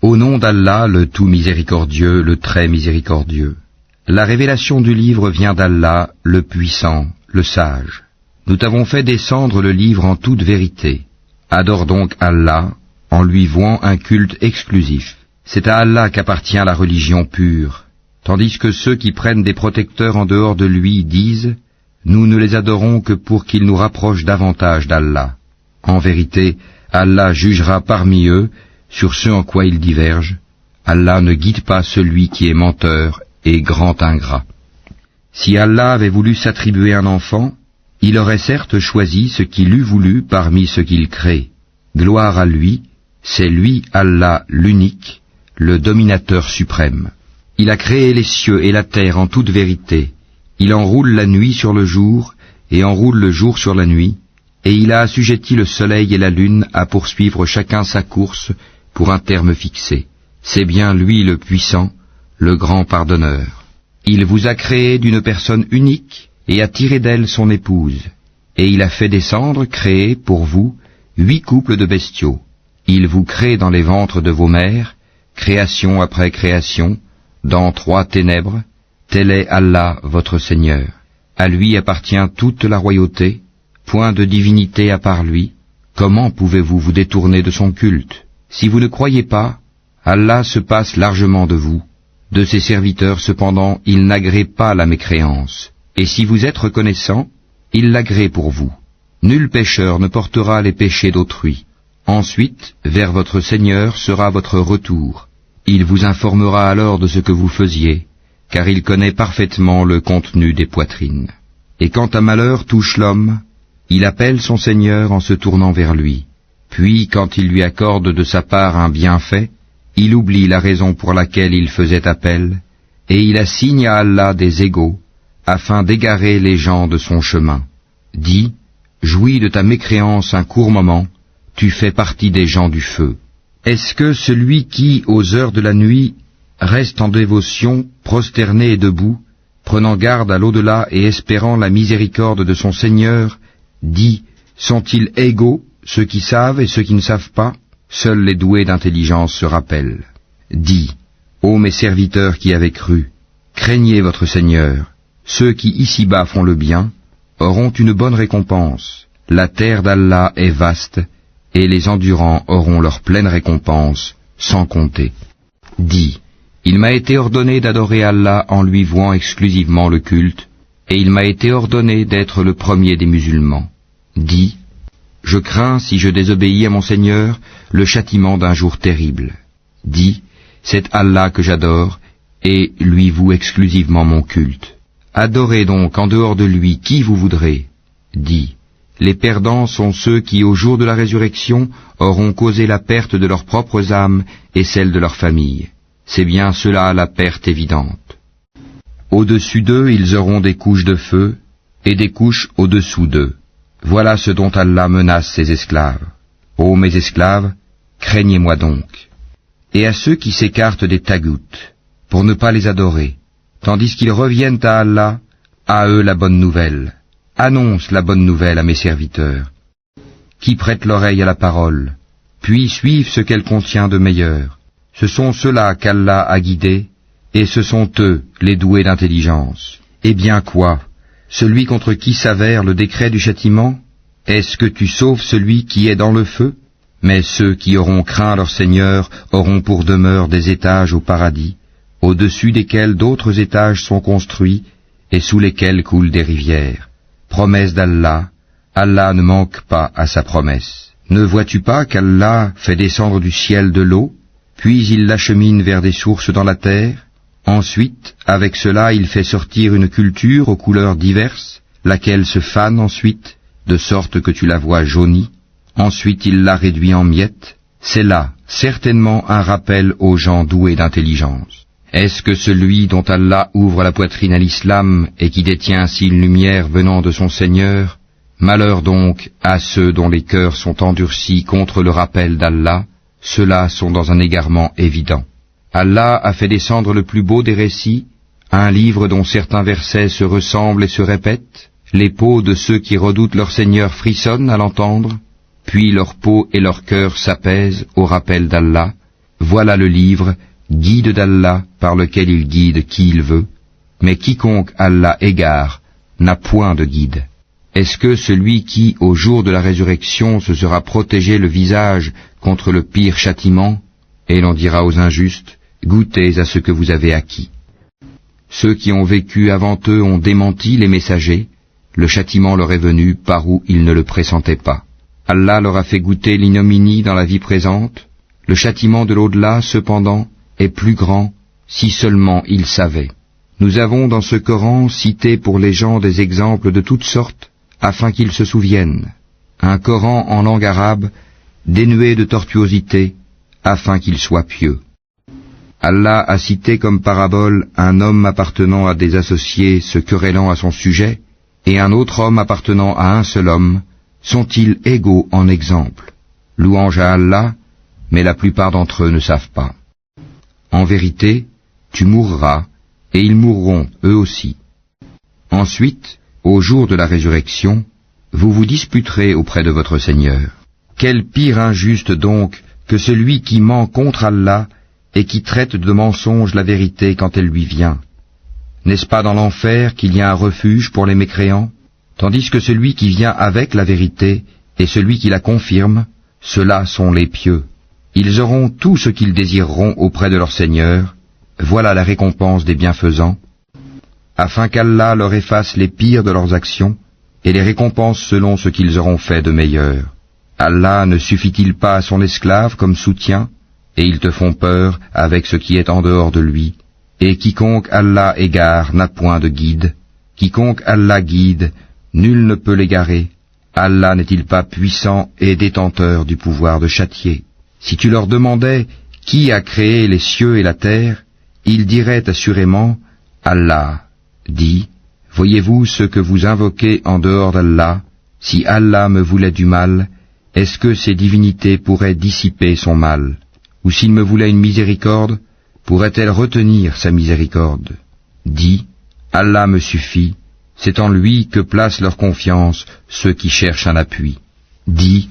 Au nom d'Allah, le tout miséricordieux, le très miséricordieux. La révélation du livre vient d'Allah, le puissant, le sage. Nous t'avons fait descendre le livre en toute vérité. Adore donc Allah, en lui vouant un culte exclusif. C'est à Allah qu'appartient la religion pure, tandis que ceux qui prennent des protecteurs en dehors de lui disent « Nous ne les adorons que pour qu'ils nous rapprochent davantage d'Allah. » En vérité, Allah jugera parmi eux sur ce en quoi ils divergent. Allah ne guide pas celui qui est menteur et grand ingrat. Si Allah avait voulu s'attribuer un enfant, il aurait certes choisi ce qu'il eût voulu parmi ce qu'il crée. Gloire à lui, c'est lui, Allah, l'unique, le dominateur suprême. Il a créé les cieux et la terre en toute vérité. Il enroule la nuit sur le jour et enroule le jour sur la nuit, et il a assujetti le soleil et la lune à poursuivre chacun sa course pour un terme fixé. C'est bien lui le puissant, le grand pardonneur. Il vous a créé d'une personne unique et a tiré d'elle son épouse, et il a fait descendre, créer pour vous, 8 couples de bestiaux. Il vous crée dans les ventres de vos mères, création après création, dans 3 ténèbres. Tel est Allah, votre Seigneur. À lui appartient toute la royauté, point de divinité à part lui. Comment pouvez-vous vous détourner de son culte? Si vous ne croyez pas, Allah se passe largement de vous. De ses serviteurs, cependant, il n'agrée pas la mécréance. Et si vous êtes reconnaissant, il l'agrée pour vous. Nul pécheur ne portera les péchés d'autrui. Ensuite, vers votre Seigneur sera votre retour. Il vous informera alors de ce que vous faisiez, car il connaît parfaitement le contenu des poitrines. Et quand un malheur touche l'homme, il appelle son Seigneur en se tournant vers lui. Puis, quand il lui accorde de sa part un bienfait, il oublie la raison pour laquelle il faisait appel, et il assigne à Allah des égaux, afin d'égarer les gens de son chemin. Dis, jouis de ta mécréance un court moment, tu fais partie des gens du feu. Est-ce que celui qui, aux heures de la nuit, reste en dévotion, prosterné et debout, prenant garde à l'au-delà et espérant la miséricorde de son Seigneur, dit, sont-ils égaux, ceux qui savent et ceux qui ne savent pas? Seuls les doués d'intelligence se rappellent. Dis, ô mes serviteurs qui avez cru, craignez votre Seigneur. Ceux qui ici-bas font le bien auront une bonne récompense. La terre d'Allah est vaste, et les endurants auront leur pleine récompense, sans compter. Dis, il m'a été ordonné d'adorer Allah en lui vouant exclusivement le culte, et il m'a été ordonné d'être le premier des musulmans. Dis, je crains, si je désobéis à mon Seigneur, le châtiment d'un jour terrible. Dis, c'est Allah que j'adore, et lui voue exclusivement mon culte. Adorez donc en dehors de lui qui vous voudrez. Dis, les perdants sont ceux qui, au jour de la résurrection, auront causé la perte de leurs propres âmes et celle de leur famille. C'est bien cela la perte évidente. Au-dessus d'eux, ils auront des couches de feu, et des couches au-dessous d'eux. Voilà ce dont Allah menace ses esclaves. Ô mes esclaves, craignez-moi donc. Et à ceux qui s'écartent des tagoutes, pour ne pas les adorer, tandis qu'ils reviennent à Allah, à eux la bonne nouvelle. Annonce la bonne nouvelle à mes serviteurs, qui prêtent l'oreille à la parole, puis suivent ce qu'elle contient de meilleur. Ce sont ceux-là qu'Allah a guidés, et ce sont eux, les doués d'intelligence. Eh bien quoi? Celui contre qui s'avère le décret du châtiment? Est-ce que tu sauves celui qui est dans le feu? Mais ceux qui auront craint leur Seigneur auront pour demeure des étages au paradis, au-dessus desquels d'autres étages sont construits, et sous lesquels coulent des rivières. Promesse d'Allah, Allah ne manque pas à sa promesse. Ne vois-tu pas qu'Allah fait descendre du ciel de l'eau, puis il l'achemine vers des sources dans la terre? Ensuite, avec cela, il fait sortir une culture aux couleurs diverses, laquelle se fane ensuite, de sorte que tu la vois jaunie. Ensuite, il la réduit en miettes. C'est là, certainement, un rappel aux gens doués d'intelligence. Est-ce que celui dont Allah ouvre la poitrine à l'islam et qui détient ainsi une lumière venant de son Seigneur? Malheur donc à ceux dont les cœurs sont endurcis contre le rappel d'Allah, ceux-là sont dans un égarement évident. Allah a fait descendre le plus beau des récits, un livre dont certains versets se ressemblent et se répètent. Les peaux de ceux qui redoutent leur Seigneur frissonnent à l'entendre, puis leur peau et leur cœur s'apaisent au rappel d'Allah. Voilà le livre, guide d'Allah, par lequel il guide qui il veut, mais quiconque Allah égare n'a point de guide. Est-ce que celui qui, au jour de la résurrection, se sera protégé le visage contre le pire châtiment? Et l'on dira aux injustes, goûtez à ce que vous avez acquis. Ceux qui ont vécu avant eux ont démenti les messagers, le châtiment leur est venu par où ils ne le pressentaient pas. Allah leur a fait goûter l'ignominie dans la vie présente, le châtiment de l'au-delà, cependant, est plus grand, si seulement ils savaient. Nous avons dans ce Coran cité pour les gens des exemples de toutes sortes, afin qu'ils se souviennent. Un Coran en langue arabe, dénué de tortuosité, afin qu'ils soient pieux. Allah a cité comme parabole un homme appartenant à des associés se querellant à son sujet, et un autre homme appartenant à un seul homme. Sont-ils égaux en exemple? Louange à Allah, mais la plupart d'entre eux ne savent pas. En vérité, tu mourras, et ils mourront eux aussi. Ensuite, au jour de la résurrection, vous vous disputerez auprès de votre Seigneur. Quel pire injuste donc que celui qui ment contre Allah et qui traite de mensonge la vérité quand elle lui vient. N'est-ce pas dans l'enfer qu'il y a un refuge pour les mécréants? Tandis que celui qui vient avec la vérité et celui qui la confirme, ceux-là sont les pieux. Ils auront tout ce qu'ils désireront auprès de leur Seigneur. Voilà la récompense des bienfaisants, afin qu'Allah leur efface les pires de leurs actions et les récompense selon ce qu'ils auront fait de meilleur. Allah ne suffit-il pas à son esclave comme soutien, et ils te font peur avec ce qui est en dehors de lui. Et quiconque Allah égare n'a point de guide. Quiconque Allah guide, nul ne peut l'égarer. Allah n'est-il pas puissant et détenteur du pouvoir de châtier? Si tu leur demandais qui a créé les cieux et la terre, ils diraient assurément Allah. Dis, voyez-vous ce que vous invoquez en dehors d'Allah? Si Allah me voulait du mal, est-ce que ces divinités pourraient dissiper son mal? Ou s'il me voulait une miséricorde, pourrait-elle retenir sa miséricorde? Dis, Allah me suffit, c'est en lui que placent leur confiance ceux qui cherchent un appui. Dis,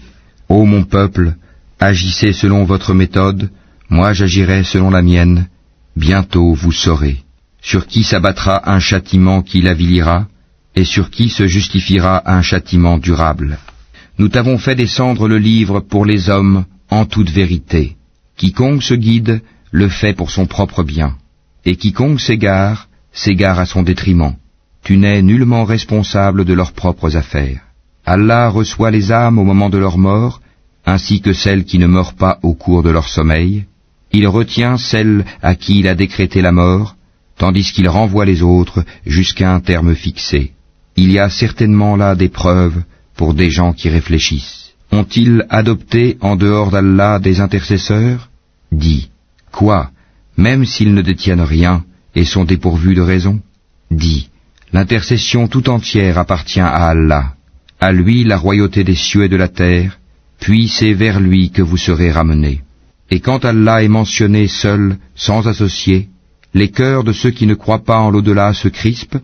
ô mon peuple, agissez selon votre méthode, moi j'agirai selon la mienne, bientôt vous saurez. Sur qui s'abattra un châtiment qui l'avilira, et sur qui se justifiera un châtiment durable. Nous t'avons fait descendre le livre pour les hommes en toute vérité. Quiconque se guide, le fait pour son propre bien. Et quiconque s'égare, s'égare à son détriment. Tu n'es nullement responsable de leurs propres affaires. Allah reçoit les âmes au moment de leur mort, ainsi que celles qui ne meurent pas au cours de leur sommeil. Il retient celles à qui il a décrété la mort, tandis qu'il renvoie les autres jusqu'à un terme fixé. Il y a certainement là des preuves pour des gens qui réfléchissent. Ont-ils adopté en dehors d'Allah des intercesseurs? Dis, quoi, même s'ils ne détiennent rien et sont dépourvus de raison? Dis, l'intercession tout entière appartient à Allah. À lui la royauté des cieux et de la terre, puis c'est vers lui que vous serez ramenés. Et quand Allah est mentionné seul, sans associé, les cœurs de ceux qui ne croient pas en l'au-delà se crispent,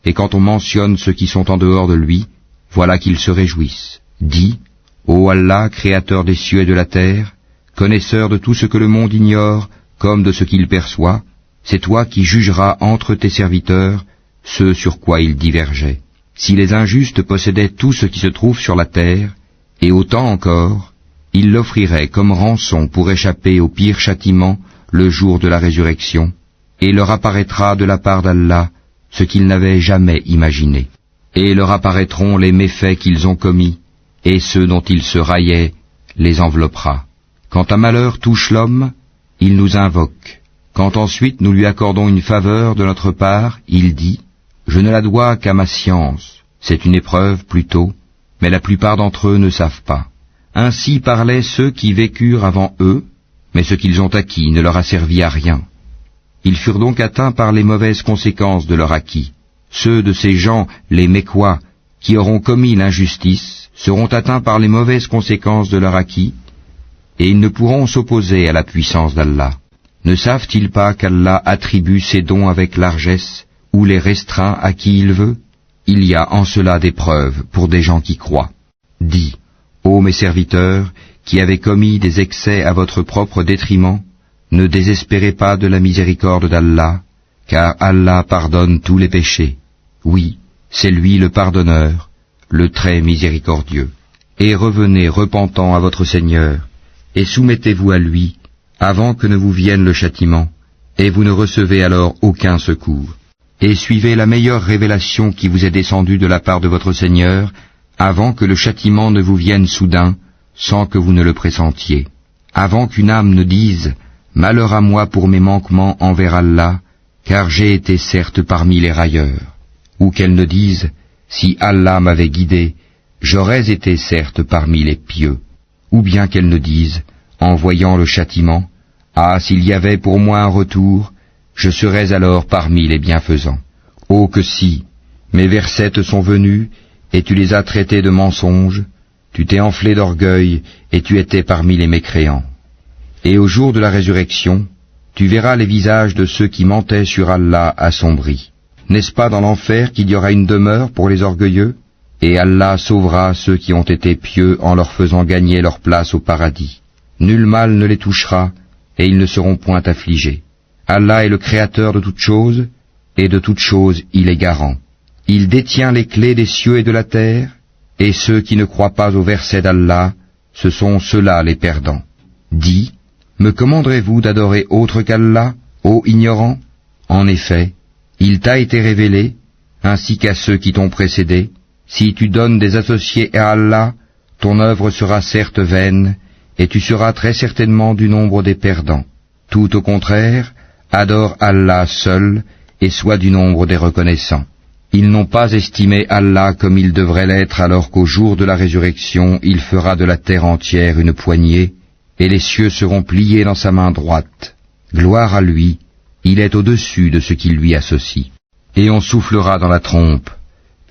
et quand on mentionne ceux qui sont en dehors de lui, voilà qu'ils se réjouissent. Dis, ô Allah, créateur des cieux et de la terre, connaisseur de tout ce que le monde ignore, comme de ce qu'il perçoit, c'est toi qui jugeras entre tes serviteurs ce sur quoi ils divergeaient. Si les injustes possédaient tout ce qui se trouve sur la terre, et autant encore, ils l'offriraient comme rançon pour échapper au pire châtiment le jour de la résurrection, et leur apparaîtra de la part d'Allah ce qu'ils n'avaient jamais imaginé. Et leur apparaîtront les méfaits qu'ils ont commis, et ceux dont ils se raillaient les enveloppera. Quand un malheur touche l'homme, il nous invoque. Quand ensuite nous lui accordons une faveur de notre part, il dit, « Je ne la dois qu'à ma science. » C'est une épreuve plutôt, mais la plupart d'entre eux ne savent pas. Ainsi parlaient ceux qui vécurent avant eux, mais ce qu'ils ont acquis ne leur a servi à rien. Ils furent donc atteints par les mauvaises conséquences de leur acquis. Ceux de ces gens, les mécois, qui auront commis l'injustice, seront atteints par les mauvaises conséquences de leur acquis, et ils ne pourront s'opposer à la puissance d'Allah. Ne savent-ils pas qu'Allah attribue ses dons avec largesse, ou les restreint à qui il veut? Il y a en cela des preuves pour des gens qui croient. Dis, ô mes serviteurs, qui avez commis des excès à votre propre détriment, Ne désespérez pas de la miséricorde d'Allah, car Allah pardonne tous les péchés. Oui, c'est lui le pardonneur, le très miséricordieux. Et revenez repentant à votre Seigneur, et soumettez-vous à lui, avant que ne vous vienne le châtiment, et vous ne recevez alors aucun secours. Et suivez la meilleure révélation qui vous est descendue de la part de votre Seigneur, avant que le châtiment ne vous vienne soudain, sans que vous ne le pressentiez. Avant qu'une âme ne dise « Malheur à moi pour mes manquements envers Allah, car j'ai été certes parmi les railleurs », ou qu'elle ne dise « Si Allah m'avait guidé, j'aurais été certes parmi les pieux », ou bien qu'elle ne dise, en voyant le châtiment, « Ah, s'il y avait pour moi un retour, je serais alors parmi les bienfaisants. » Oh que si, mes versets te sont venus, et tu les as traités de mensonges, tu t'es enflé d'orgueil, et tu étais parmi les mécréants. Et au jour de la résurrection, tu verras les visages de ceux qui mentaient sur Allah assombris. N'est-ce pas dans l'enfer qu'il y aura une demeure pour les orgueilleux? Et Allah sauvera ceux qui ont été pieux en leur faisant gagner leur place au paradis. Nul mal ne les touchera, et ils ne seront point affligés. Allah est le créateur de toutes choses, et de toutes choses il est garant. Il détient les clés des cieux et de la terre, et ceux qui ne croient pas au verset d'Allah, ce sont ceux-là les perdants. Dis, me commanderez-vous d'adorer autre qu'Allah, ô ignorant? En effet, il t'a été révélé, ainsi qu'à ceux qui t'ont précédé, si tu donnes des associés à Allah, ton œuvre sera certes vaine, et tu seras très certainement du nombre des perdants. Tout au contraire, adore Allah seul, et sois du nombre des reconnaissants. Ils n'ont pas estimé Allah comme il devrait l'être alors qu'au jour de la résurrection, il fera de la terre entière une poignée, et les cieux seront pliés dans sa main droite. Gloire à lui, il est au-dessus de ce qui lui associe. Et on soufflera dans la trompe.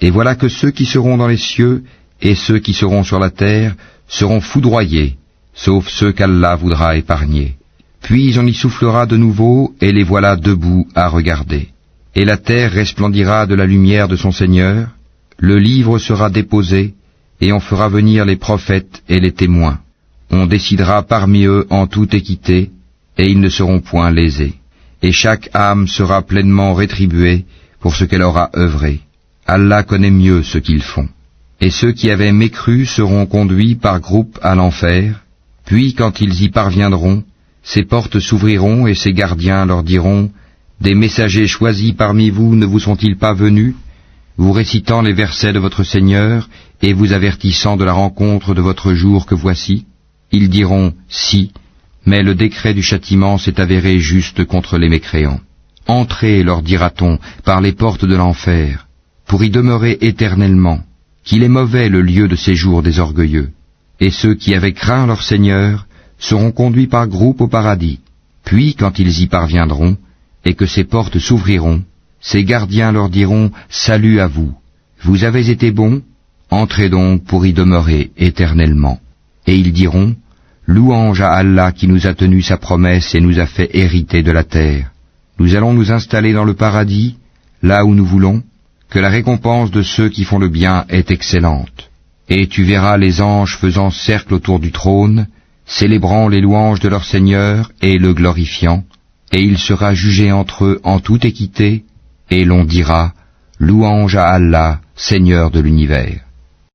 Et voilà que ceux qui seront dans les cieux et ceux qui seront sur la terre seront foudroyés, sauf ceux qu'Allah voudra épargner. Puis on y soufflera de nouveau, et les voilà debout à regarder. Et la terre resplendira de la lumière de son Seigneur, le livre sera déposé, et on fera venir les prophètes et les témoins. On décidera parmi eux en toute équité, et ils ne seront point lésés. Et chaque âme sera pleinement rétribuée pour ce qu'elle aura œuvré. Allah connaît mieux ce qu'ils font. Et ceux qui avaient mécru seront conduits par groupes à l'enfer, puis quand ils y parviendront, ces portes s'ouvriront et ces gardiens leur diront « Des messagers choisis parmi vous ne vous sont-ils pas venus, vous récitant les versets de votre Seigneur et vous avertissant de la rencontre de votre jour que voici ?» Ils diront « Si », mais le décret du châtiment s'est avéré juste contre les mécréants. « Entrez, leur dira-t-on, par les portes de l'enfer, pour y demeurer éternellement, qu'il est mauvais le lieu de séjour des orgueilleux. Et ceux qui avaient craint leur Seigneur seront conduits par groupes au paradis. Puis, quand ils y parviendront, et que ces portes s'ouvriront, ces gardiens leur diront « Salut à vous, vous avez été bons, entrez donc pour y demeurer éternellement. » Et ils diront « Louange à Allah qui nous a tenu sa promesse et nous a fait hériter de la terre. Nous allons nous installer dans le paradis, là où nous voulons, que la récompense de ceux qui font le bien est excellente. Et tu verras les anges faisant cercle autour du trône, célébrant les louanges de leur Seigneur et le glorifiant, et il sera jugé entre eux en toute équité, et l'on dira « Louange à Allah, Seigneur de l'univers ».